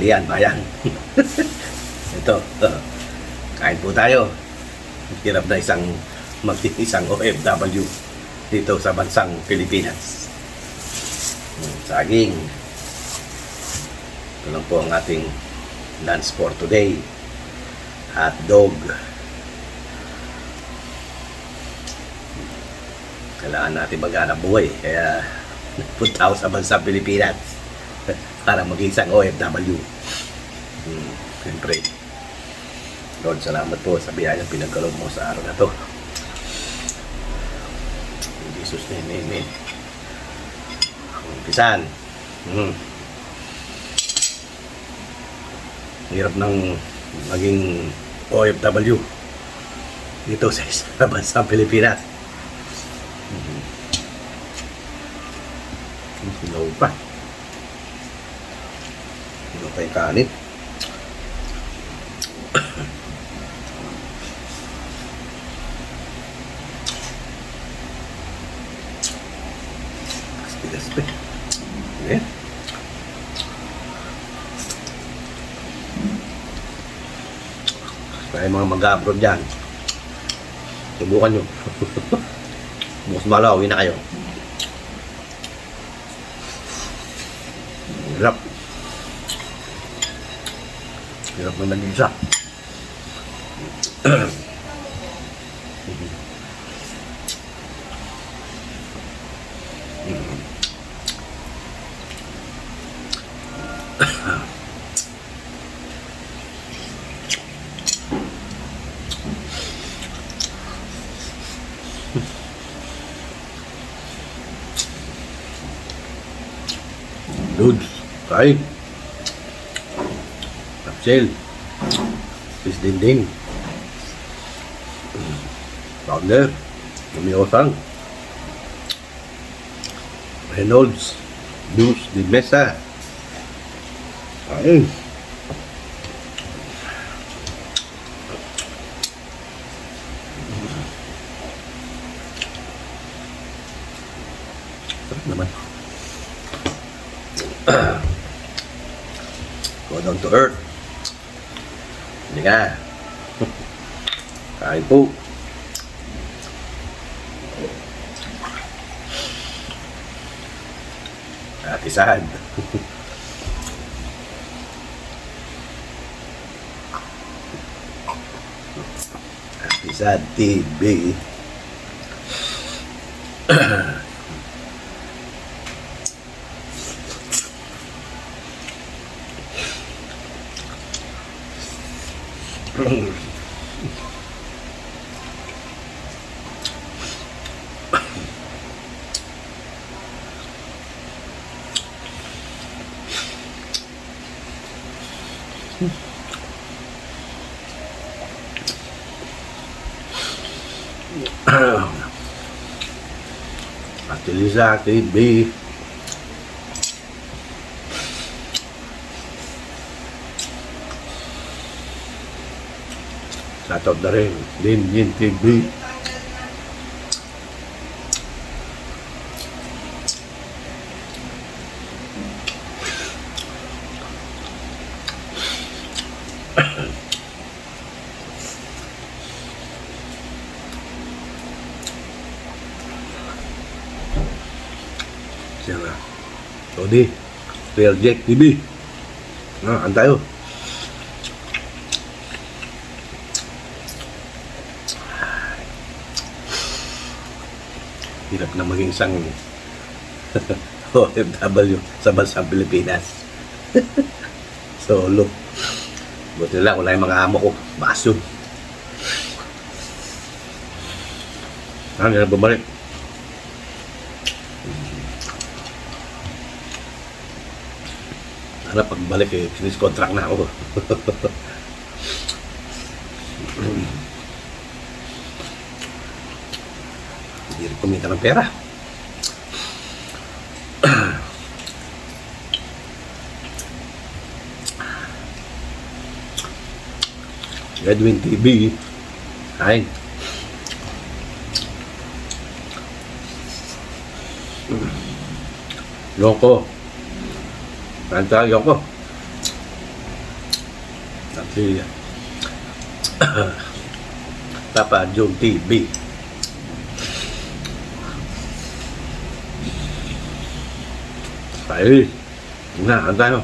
tanghalian, bayan. Ito, kain po tayo. Hirap na maging isang OFW dito sa bansang Pilipinas. Saging. Ito lang po ang ating lunch for today. Hot dog. Kailangan natin maghanap buhay. Kaya punta ako sa bansang Pilipinas para maging isang OFW. Siyempre, Lord, salamat po sa biyayang pinagkaloob mo sa araw na to. In Jesus' name, amen. Umpisan. Hirap ng maging OFW dito sa bansang Pilipinas. Sinaw pa. Sinaw pa yung kanin. Gaspe. Okay. Kaya mga mag-abroad dyan, subukan nyo. Bukas malaw, uwi na kayo. Hirap. Hirap na nag-isa. Dudes, kain. Kapsel. Fish dinding. Powder. Lumiosang. Reynolds. Deuce de Mesa. Kain. Sarap naman. Go down to earth. Hindi ka. Kain po. Atisan. Atisan TV. Ate Liza TV. Shoutout na rin Linyin TV. Siya nga Todi Real Jack TV. Ang tayo. Hirap na maging isang OFW sa bansang Pilipinas. Solo. Buti lang, wala yung mga amo ko. Baso. Hindi na bumalik. Sana pagbalik finish contract na ako. Hindi rin kumita ng pera. Edwin TV. Hi. Yoko. Kanta Yoko. Si Papa June TV. Ay, nga, ano tayo?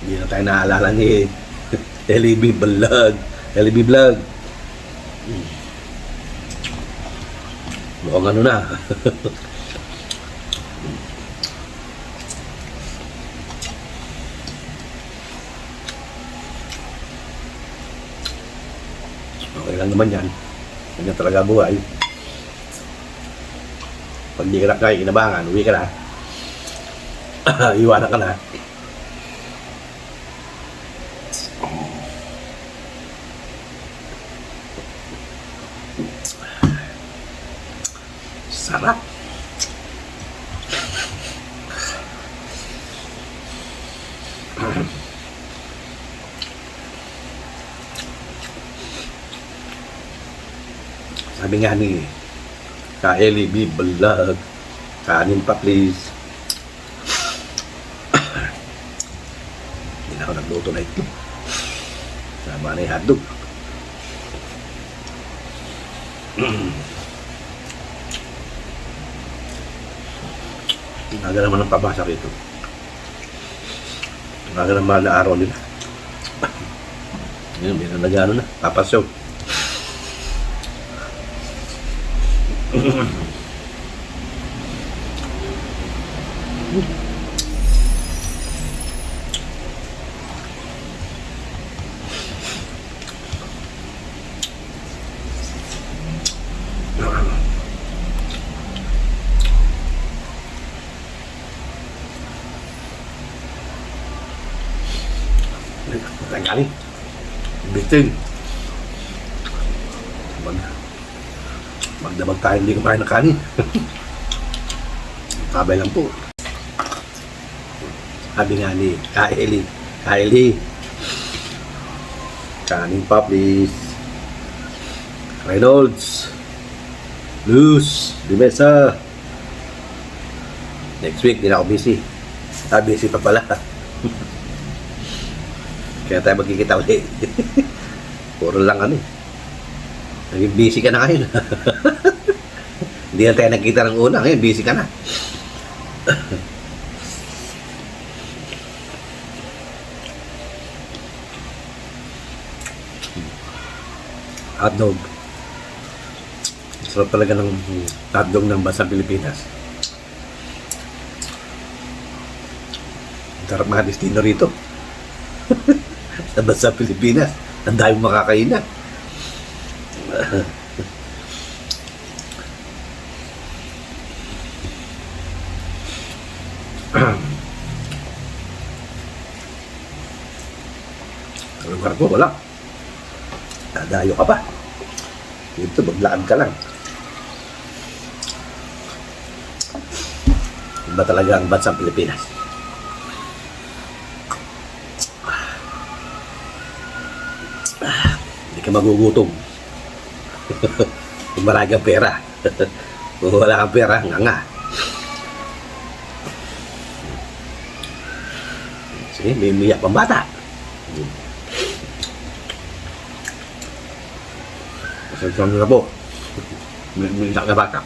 Hindi na tayo naalala ni LB Vlog. LB Vlog. Mukhang ano na. Okay lang naman yan. Ganyan talaga buhay. Pag di ka na kaya inabangan, uwi ka na. Iwanan ka na. Sarap. Sabi nga ni LB Vlog, kanin pa please. Hindi na ako nagluto na ito. Sama na yung hotdog. Naga naman ang pabasa rito. Naga naman na araw nila. Ngayon, may nagano na. Papasyaw. Tanggalin. Bitin. Magdamag tayo hindi kumain ng kanin. Kabay lang po. Sabi nga ni Kylie, kanin pa please. Reynolds, Luz, Dimesa. Next week, di na ako busy. Busy pa pala. Kaya tayo magkikita ulit. Puro lang ano. Naging busy ka na ngayon. Hindi na tayo nagkita ng una. Ngayon, busy ka na. Hotdog. Sarap talaga ng hotdog ng bansang Pilipinas. Sarap mga destino rito. Sa bansang Pilipinas. Ang dami makakainan. Ang lugar ko, wala. Dadayo ka pa. Dito, maglakad ka lang. Iba talaga ang bansang Pilipinas. Hindi ka magugutom. Kung marami kang pera. Kung wala kang pera, nga. Sige, may umiyak pang bata. Pasensya na po. May umiyak na bata.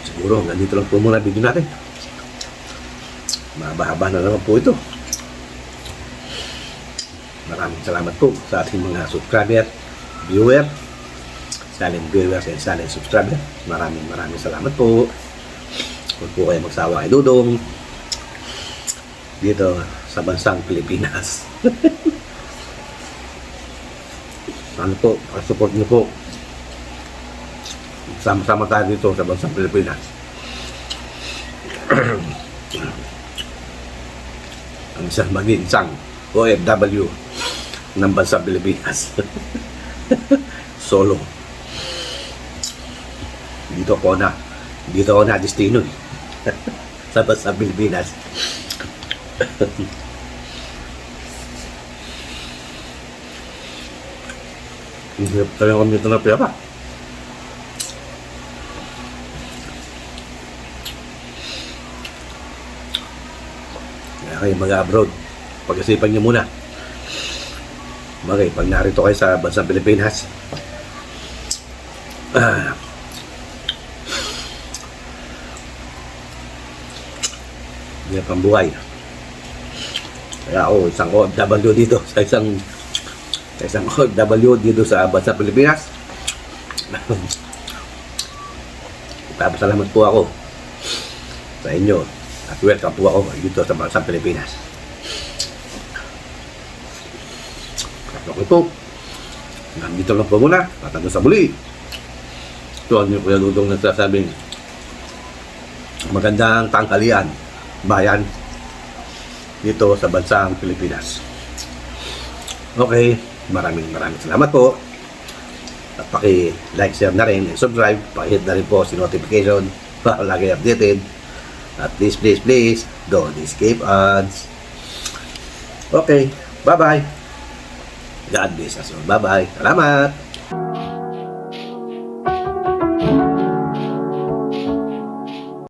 Siguro, nandito lang po muna video natin. Mahaba-haba na naman po ito. Maraming salamat po sa ating mga subscriber, viewer, silent viewers and silent subscriber. Maraming salamat po. Huwag po kayo magsawa kay Dudong dito sa bansang Pilipinas. Ano po, support niyo po. Sama-sama tayo dito sa bansang Pilipinas. Ang isang maging isang OFW ng bansang Pilipinas. Solo. Dito ako na destino sa bansang Pilipinas. Ang hirap talaga kami ito na pera. Kaya kayo mag-abroad, pag-isipan nyo muna. Okay, pag narito kayo sa bansang Pilipinas, hindi pang buhay. Kaya ako, isang OFW dito, sa isang OFW dito sa bansang Pilipinas. Salamat po ako sa inyo at welcome po ako dito sa bansang Pilipinas. Okay po, nandito lang po muna at hanggang sa muli. Ito ang Kuya Dudong nagsasabing magandang tanghalian bayan dito sa bansang Pilipinas. Okay, maraming salamat po. At paki-like, share na rin, and subscribe. Paki-hit na rin po si notification para lagi updated. At please, don't escape ads. Okay, bye-bye. God bless us all. Bye-bye. Salamat!